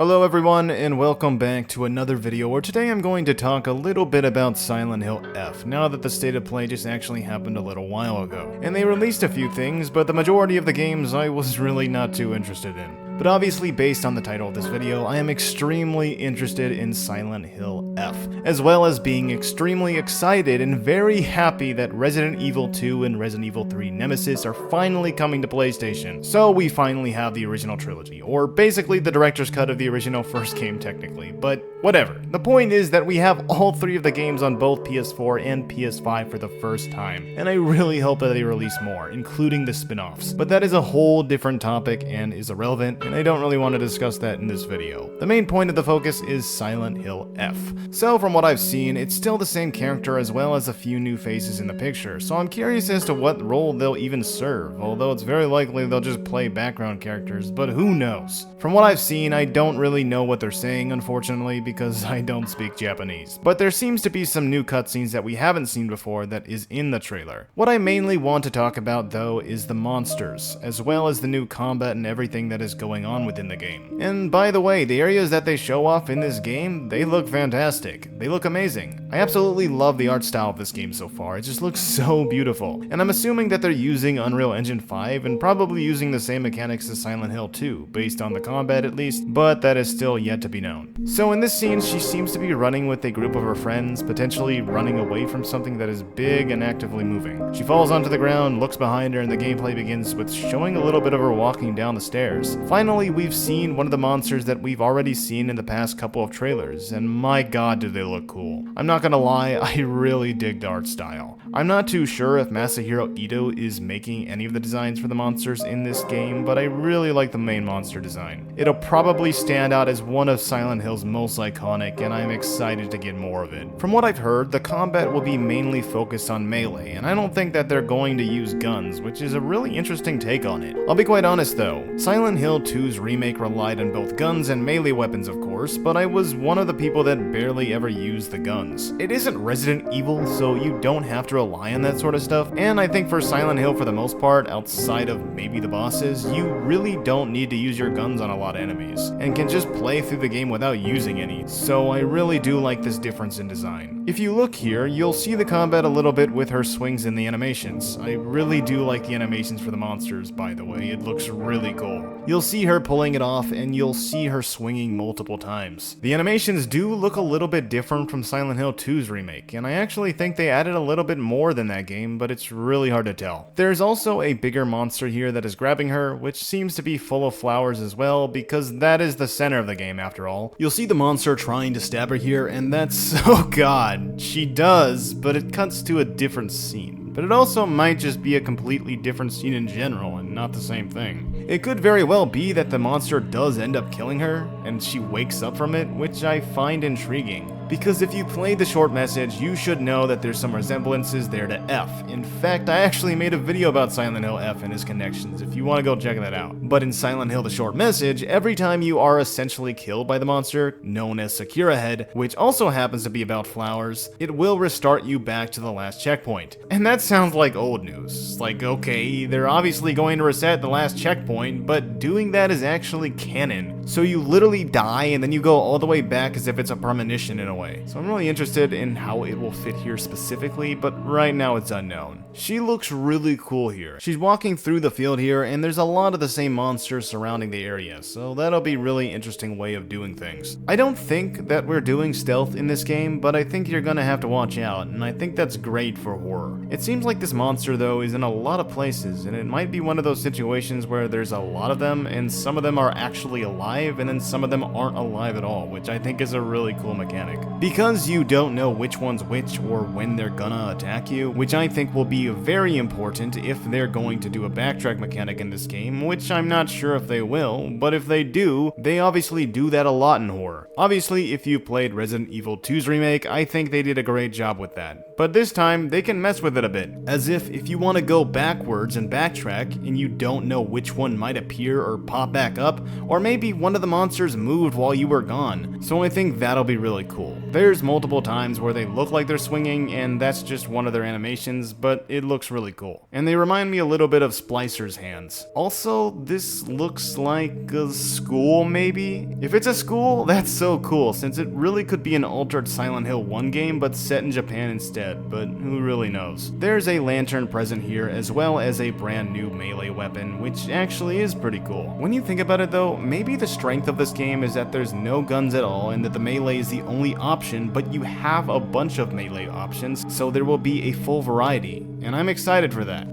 Hello everyone and welcome back to another video where today I'm going to talk a little bit about Silent Hill F now that the state of play just actually happened a little while ago. And they released a few things, but the majority of the games I was really not too interested in. But obviously based on the title of this video, I am extremely interested in Silent Hill F, as well as being extremely excited and very happy that Resident Evil 2 and Resident Evil 3 Nemesis are finally coming to PlayStation. So we finally have the original trilogy, or basically the director's cut of the original first game technically, but whatever. The point is that we have all three of the games on both PS4 and PS5 for the first time, and I really hope that they release more, including the spin-offs. But that is a whole different topic and is irrelevant, and I don't really want to discuss that in this video. The main point of the focus is Silent Hill F. So from what I've seen, it's still the same character as well as a few new faces in the picture, so I'm curious as to what role they'll even serve, although it's very likely they'll just play background characters, but who knows? From what I've seen, I don't really know what they're saying, unfortunately, because I don't speak Japanese. But there seems to be some new cutscenes that we haven't seen before that is in the trailer. What I mainly want to talk about, though, is the monsters, as well as the new combat and everything that is going on within the game. And by the way, the areas that they show off in this game, they look fantastic. They look amazing. I absolutely love the art style of this game so far. It just looks so beautiful. And I'm assuming that they're using Unreal Engine 5 and probably using the same mechanics as Silent Hill 2, based on the combat at least, but that is still yet to be known. So in this scene, she seems to be running with a group of her friends, potentially running away from something that is big and actively moving. She falls onto the ground, looks behind her, and the gameplay begins with showing a little bit of her walking down the stairs. Finally, we've seen one of the monsters that we've already seen in the past couple of trailers, and my god do they look cool. I'm not gonna lie, I really dig the art style. I'm not too sure if Masahiro Ito is making any of the designs for the monsters in this game, but I really like the main monster design. It'll probably stand out as one of Silent Hill's most iconic, and I'm excited to get more of it. From what I've heard, the combat will be mainly focused on melee, and I don't think that they're going to use guns, which is a really interesting take on it. I'll be quite honest though, Silent Hill 2's remake relied on both guns and melee weapons of course, but I was one of the people that barely ever used the guns. It isn't Resident Evil, so you don't have to rely on that sort of stuff, and I think for Silent Hill for the most part, outside of maybe the bosses, you really don't need to use your guns on a lot of enemies, and can just play through the game without using any, so I really do like this difference in design. If you look here, you'll see the combat a little bit with her swings in the animations. I really do like the animations for the monsters, by the way, it looks really cool. You'll see her pulling it off, and you'll see her swinging multiple times. The animations do look a little bit different from Silent Hill 2's remake, and I actually think they added a little bit more than that game, but it's really hard to tell. There's also a bigger monster here that is grabbing her, which seems to be full of flowers as well, because that is the center of the game after all. You'll see the monster trying to stab her here, and that's, oh god, she does, but it cuts to a different scene. But it also might just be a completely different scene in general and not the same thing. It could very well be that the monster does end up killing her, and she wakes up from it, which I find intriguing. Because if you played the short message, you should know that there's some resemblances there to F. In fact, I actually made a video about Silent Hill F and his connections if you want to go check that out. But in Silent Hill the short message, every time you are essentially killed by the monster, known as Sakura Head, which also happens to be about flowers, it will restart you back to the last checkpoint. And that sounds like old news. Like, okay, they're obviously going to reset the last checkpoint, but doing that is actually canon. So you literally die and then you go all the way back as if it's a premonition in a way. So I'm really interested in how it will fit here specifically, but right now it's unknown. She looks really cool here. She's walking through the field here, and there's a lot of the same monsters surrounding the area, so that'll be a really interesting way of doing things. I don't think that we're doing stealth in this game, but I think you're gonna have to watch out, and I think that's great for horror. It seems like this monster though is in a lot of places, and it might be one of those situations where there's a lot of them, and some of them are actually alive, and then some of them aren't alive at all, which I think is a really cool mechanic. Because you don't know which one's which or when they're gonna attack you, which I think will be very important if they're going to do a backtrack mechanic in this game, which I'm not sure if they will, but if they do, they obviously do that a lot in horror. Obviously, if you played Resident Evil 2's remake, I think they did a great job with that. But this time, they can mess with it a bit, as if you want to go backwards and backtrack, and you don't know which one might appear or pop back up, or maybe one of the monsters moved while you were gone, so I think that'll be really cool. There's multiple times where they look like they're swinging, and that's just one of their animations, but it looks really cool. And they remind me a little bit of Splicer's hands. Also, this looks like a school, maybe? If it's a school, that's so cool, since it really could be an altered Silent Hill 1 game, but set in Japan instead, but who really knows. There's a lantern present here, as well as a brand new melee weapon, which actually is pretty cool. When you think about it though, maybe the strength of this game is that there's no guns at all, and that the melee is the only option, but you have a bunch of melee options, so there will be a full variety, and I'm excited for that.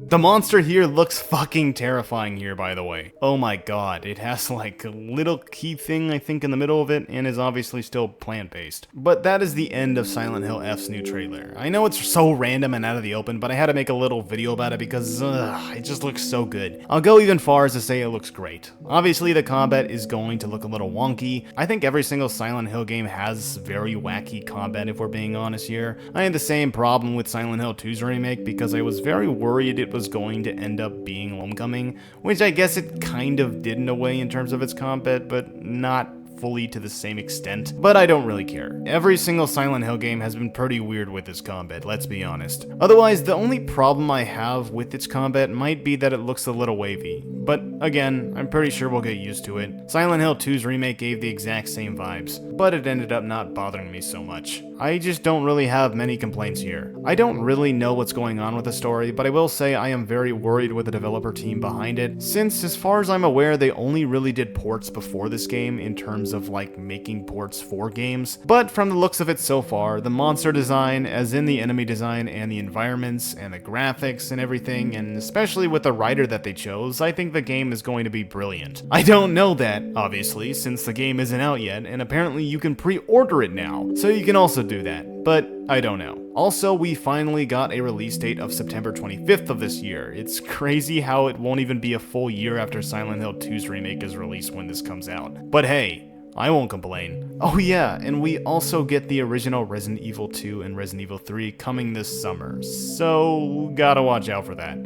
The monster here looks fucking terrifying here, by the way. Oh my god, it has like a little key thing, I think, in the middle of it, and is obviously still plant-based. But that is the end of Silent Hill F's new trailer. I know it's so random and out of the open, but I had to make a little video about it because, it just looks so good. I'll go even far as to say it looks great. Obviously, the combat is going to look a little wonky. I think every single Silent Hill game has very wacky combat, if we're being honest here. I had the same problem with Silent Hill 2's remake because I was very worried it was going to end up being Homecoming, which I guess it kind of did in a way in terms of its combat, but not fully to the same extent, but I don't really care. Every single Silent Hill game has been pretty weird with its combat, let's be honest. Otherwise, the only problem I have with its combat might be that it looks a little wavy, but again, I'm pretty sure we'll get used to it. Silent Hill 2's remake gave the exact same vibes, but it ended up not bothering me so much. I just don't really have many complaints here. I don't really know what's going on with the story, but I will say I am very worried with the developer team behind it, since as far as I'm aware, they only really did ports before this game in terms of like making ports for games. But from the looks of it so far, the monster design, as in the enemy design and the environments and the graphics and everything, and especially with the writer that they chose, I think the game is going to be brilliant. I don't know that, obviously, since the game isn't out yet, and apparently you can pre-order it now, so you can also do that, but I don't know. Also, we finally got a release date of September 25th of this year. It's crazy how it won't even be a full year after Silent Hill 2's remake is released when this comes out. But hey, I won't complain. Oh yeah, and we also get the original Resident Evil 2 and Resident Evil 3 coming this summer, so gotta watch out for that.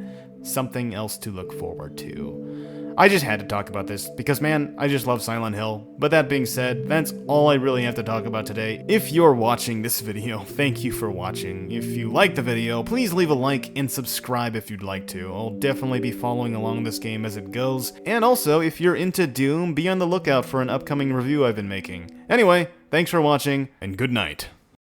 Something else to look forward to. I just had to talk about this because, man, I just love Silent Hill. But that being said, that's all I really have to talk about today. If you're watching this video, thank you for watching. If you liked the video, please leave a like and subscribe if you'd like to. I'll definitely be following along this game as it goes. And also, if you're into Doom, be on the lookout for an upcoming review I've been making. Anyway, thanks for watching, and good night.